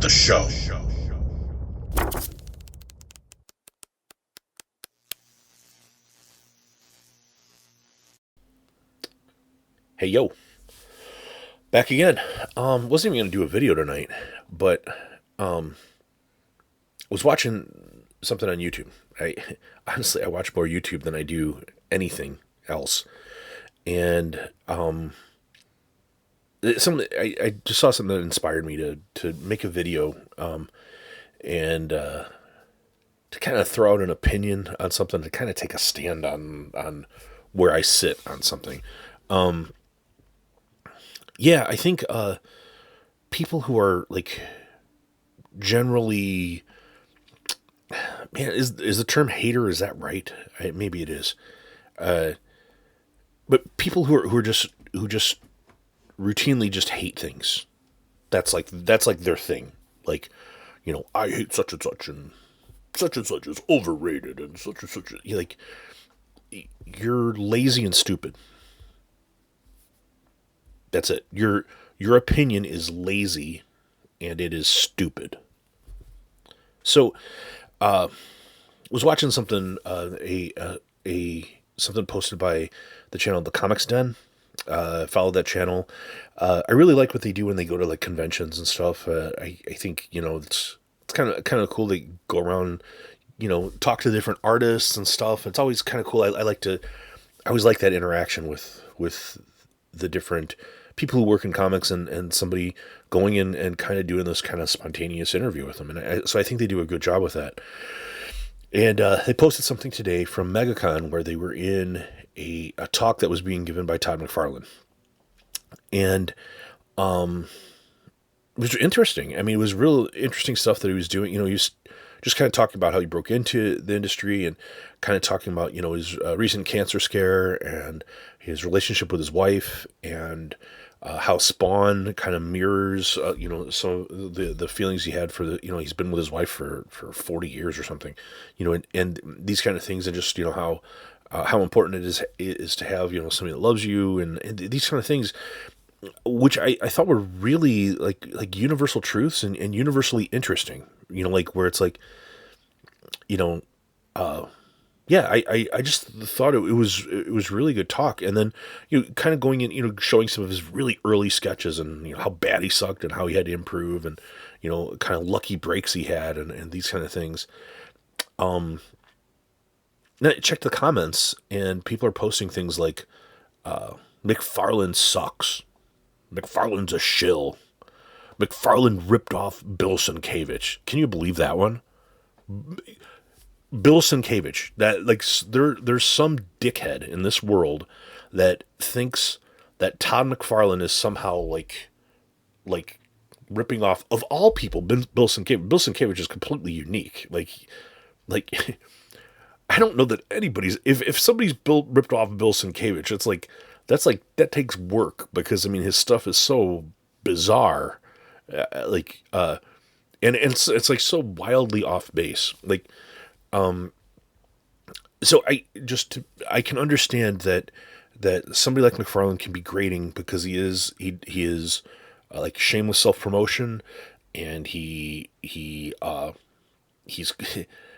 the show. Hey yo, back again. Wasn't even gonna do a video tonight, but was watching something on YouTube. I honestly I watch more YouTube than I do anything else, and I just saw something that inspired me to make a video, and to kind of throw out an opinion on something, to kind of take a stand on where I sit on something. Yeah, I think people who are like generally, man, is the term hater, is that right? Maybe it is. But people who just routinely just hate things. That's like their thing. Like, I hate such and such is overrated and such. Like, you're lazy and stupid. That's it. Your opinion is lazy and it is stupid. So, was watching something, a something posted by the channel The Comics Den. Followed that channel. I really like what they do when they go to like conventions and stuff. I think it's kind of cool. They go around, talk to different artists and stuff. It's always kind of cool. I always like that interaction with the different people who work in comics, and somebody going in and kind of doing this kind of spontaneous interview with them. And so I think they do a good job with that. And they posted something today from MegaCon where they were in a talk that was being given by Todd McFarlane. And it was interesting. I mean, it was real interesting stuff that he was doing. He was just kind of talking about how he broke into the industry, and kind of talking about, his recent cancer scare and his relationship with his wife, and how Spawn kind of mirrors, some of the feelings he had for he's been with his wife for 40 years or something, and these kind of things, and just, how important it is to have, somebody that loves you, and these kind of things, which I thought were really like universal truths, and universally interesting, like where it's like, yeah, I just thought it was really good talk. And then, kind of going in, showing some of his really early sketches, and how bad he sucked and how he had to improve, and kind of lucky breaks he had, and these kind of things. Then I checked the comments, and people are posting things like, McFarlane sucks, McFarlane's a shill, McFarlane ripped off Bill Sienkiewicz. Can you believe that one? Bill Sienkiewicz. That, like, there's some dickhead in this world that thinks that Todd McFarlane is somehow like ripping off, of all people, Bill Sienkiewicz. Bill Sienkiewicz is completely unique. Like I don't know that anybody's, if somebody's ripped off Bill Sienkiewicz, it's like that takes work, because I mean his stuff is so bizarre, and it's like so wildly off base, like. So I can understand that somebody like McFarlane can be grating, because he is like shameless self promotion, and he's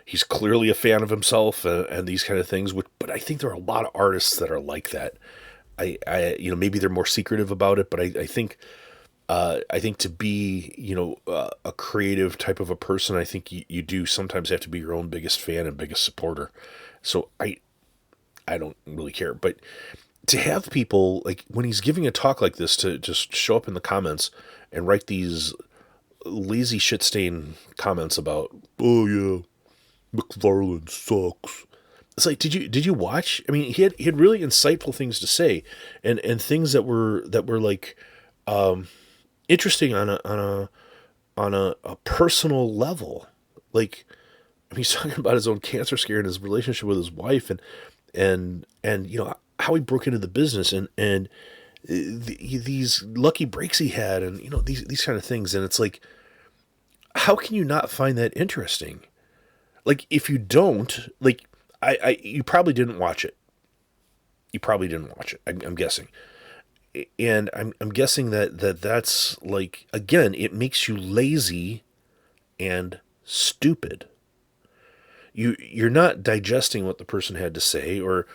he's clearly a fan of himself, and these kind of things. But I think there are a lot of artists that are like that. Maybe they're more secretive about it, but I think to be, a creative type of a person, I think you do sometimes have to be your own biggest fan and biggest supporter. So I don't really care. But to have people, like, when he's giving a talk like this, to just show up in the comments and write these lazy shit stain comments about, oh yeah, McFarlane sucks. It's like, did you watch? I mean, he had really insightful things to say, and things that were like, interesting on a personal level. Like, I mean, he's talking about his own cancer scare and his relationship with his wife, and how he broke into the business, and these lucky breaks he had, and these kind of things. And it's like, how can you not find that interesting? Like, if you don't, like, you probably didn't watch it. I'm guessing. And I'm guessing that's like, again, it makes you lazy and stupid. You're not digesting what the person had to say, or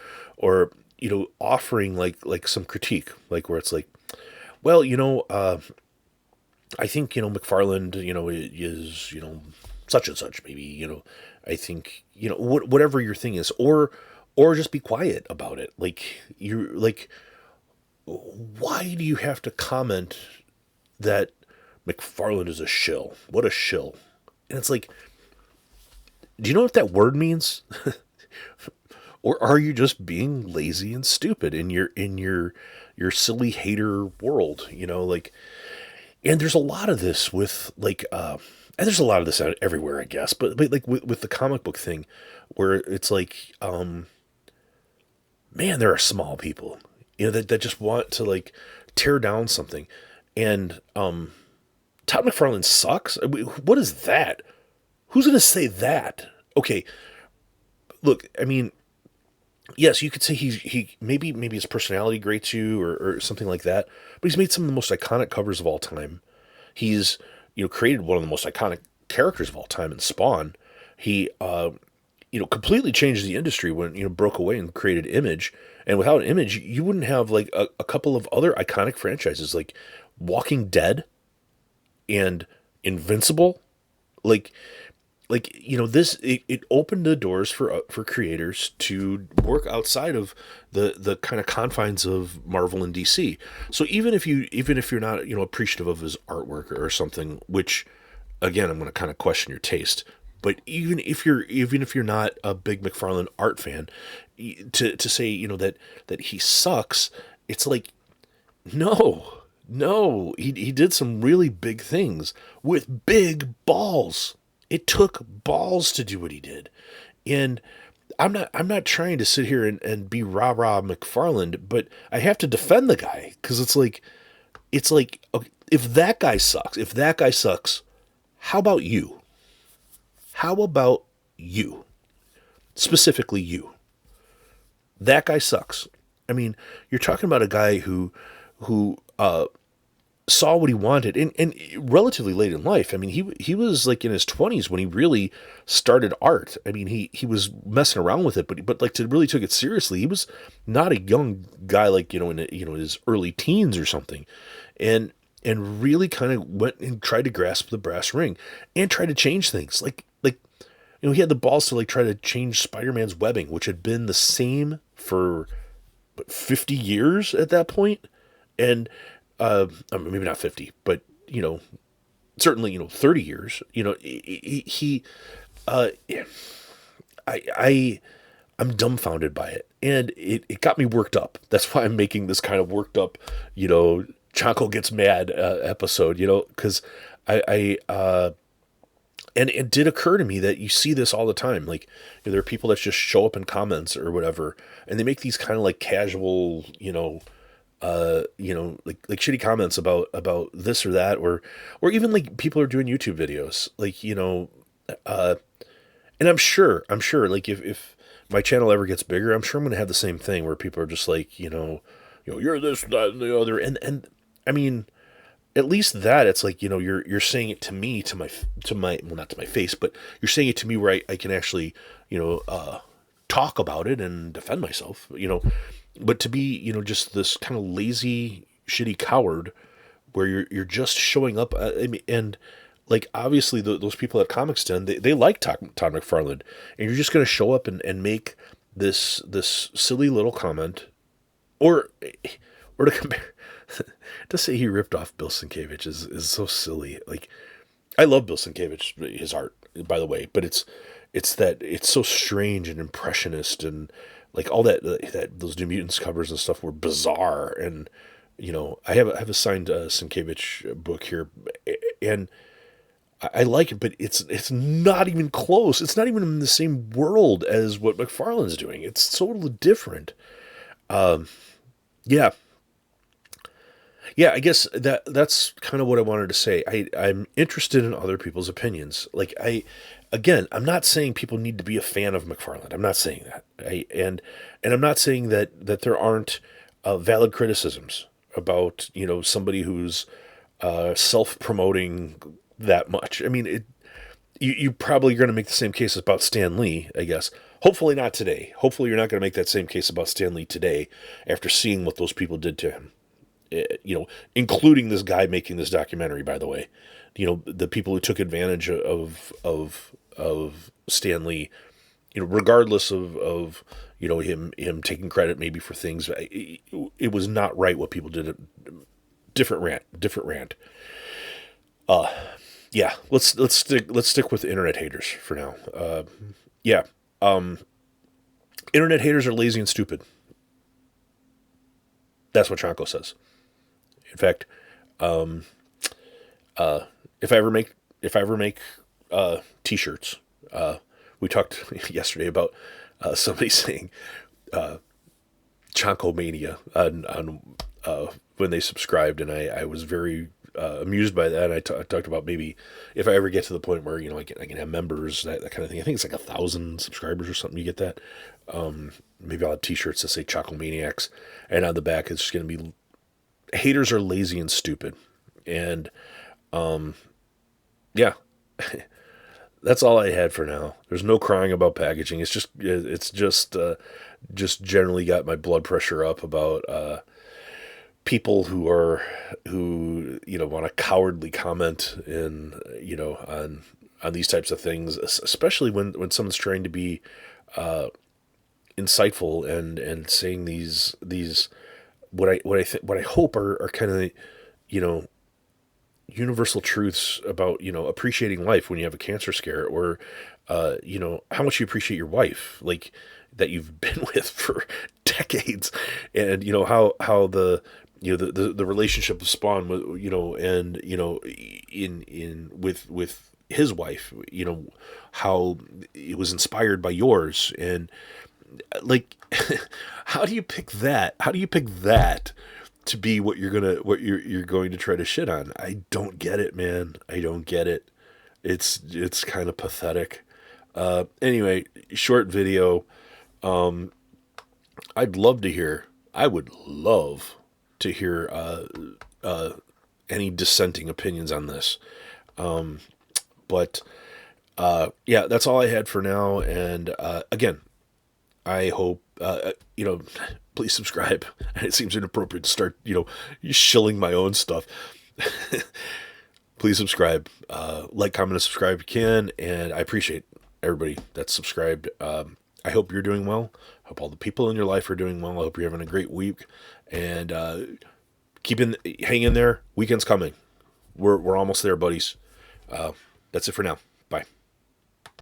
offering like some critique, like where it's like, well, I think McFarland is such and such, maybe, I think whatever your thing is, or just be quiet about it. Like, you're like, why do you have to comment that McFarland is a shill? What a shill. And it's like, do you know what that word means? Or are you just being lazy and stupid in your silly hater world? Like, and there's a lot of this with like, and there's a lot of this everywhere, I guess. But like with the comic book thing, where it's like, man, there are small people, that just want to like tear down something, and Todd McFarlane sucks. I mean, what is that? Who's gonna say that? Okay, look, I mean, yes, you could say he maybe his personality grates you, or something like that. But he's made some of the most iconic covers of all time. He's created one of the most iconic characters of all time in Spawn. He completely changed the industry when broke away and created Image. And without Image, you wouldn't have like a couple of other iconic franchises like Walking Dead and Invincible. Like this, it opened the doors for creators to work outside of the kind of confines of Marvel and DC. So even if you're not appreciative of his artwork or something, which again I'm going to kind of question your taste, but even if you're not a big McFarlane art fan, to say that he sucks, it's like, no, he did some really big things with big balls. It took balls to do what he did. And I'm not trying to sit here and be rah-rah McFarland, but I have to defend the guy, because it's like, okay, if that guy sucks, how about you? How about you? Specifically you. That guy sucks. I mean, you're talking about a guy who saw what he wanted, and relatively late in life. I mean, he was like in his 20s when he really started art. I mean, he was messing around with it, but like to really took it seriously, he was not a young guy, like in his early teens or something, and really kind of went and tried to grasp the brass ring and tried to change things. Like he had the balls to like try to change Spider-Man's webbing, which had been the same for 50 years at that point, and maybe not 50, but certainly 30 years. I'm dumbfounded by it, and it got me worked up. That's why I'm making this kind of worked up, Chonko gets mad episode, because and it did occur to me that you see this all the time. Like, there are people that just show up in comments or whatever, and they make these kind of like casual, like shitty comments about this or that, or even like people are doing YouTube videos, like, and I'm sure, like if my channel ever gets bigger, I'm sure I'm going to have the same thing where people are just like, you're this, that, and the other. And I mean, at least that it's like, you're saying it to me, to my, well, not to my face, but you're saying it to me where I can actually, talk about it and defend myself, but to be, just this kind of lazy, shitty coward where you're just showing up. I mean, and like, obviously those people at Comics Den, they like Todd McFarlane, and you're just going to show up and make this silly little comment, or to compare, to say he ripped off Bill Sienkiewicz is so silly. Like, I love Bill Sienkiewicz, his art, by the way, but it's that it's so strange and impressionist, and like all that those New Mutants covers and stuff were bizarre. And I have a signed Sienkiewicz book here, and I like it, but it's not even close. It's not even in the same world as what McFarlane's doing. It's totally different. Yeah. Yeah, I guess that's kind of what I wanted to say. I'm interested in other people's opinions. Like, I'm not saying people need to be a fan of McFarlane. I'm not saying that. And I'm not saying that there aren't valid criticisms about somebody who's self-promoting that much. I mean, you probably going to make the same case about Stan Lee, I guess. Hopefully not today. Hopefully you're not going to make that same case about Stan Lee today after seeing what those people did to him. Including this guy making this documentary, by the way. The people who took advantage of Stan Lee, regardless of him taking credit maybe for things, it was not right what people did. Different rant. Yeah, let's stick with internet haters for now. Yeah, internet haters are lazy and stupid. That's what Chonko says. In fact, if I ever make T-shirts, we talked yesterday about somebody saying Chonko Mania on when they subscribed, and I was very amused by that. I talked about maybe if I ever get to the point where I can have members, that kind of thing. I think it's like 1,000 subscribers or something. You get that. Maybe I'll have T-shirts that say Chonko Maniacs, and on the back it's just going to be haters are lazy and stupid. And yeah, that's all I had for now. There's no crying about packaging. It's just generally got my blood pressure up about people who want to cowardly comment on these types of things, especially when someone's trying to be insightful and saying these what I hope are kind of universal truths about appreciating life when you have a cancer scare, or how much you appreciate your wife, like that you've been with for decades, and how the relationship of Spawn, and in with his wife, how it was inspired by yours, and like how do you pick that to be what you're going to try to shit on? I don't get it, man. I don't get it. It's kind of pathetic. Anyway, short video. I would love to hear any dissenting opinions on this. But yeah, that's all I had for now. And again, I hope please subscribe. It seems inappropriate to start shilling my own stuff. Please subscribe, like, comment, and subscribe if you can, and I appreciate everybody that's subscribed. I hope you're doing well. I hope all the people in your life are doing well. I hope you're having a great week, and hang in there. Weekend's coming. We're almost there, buddies. That's it for now.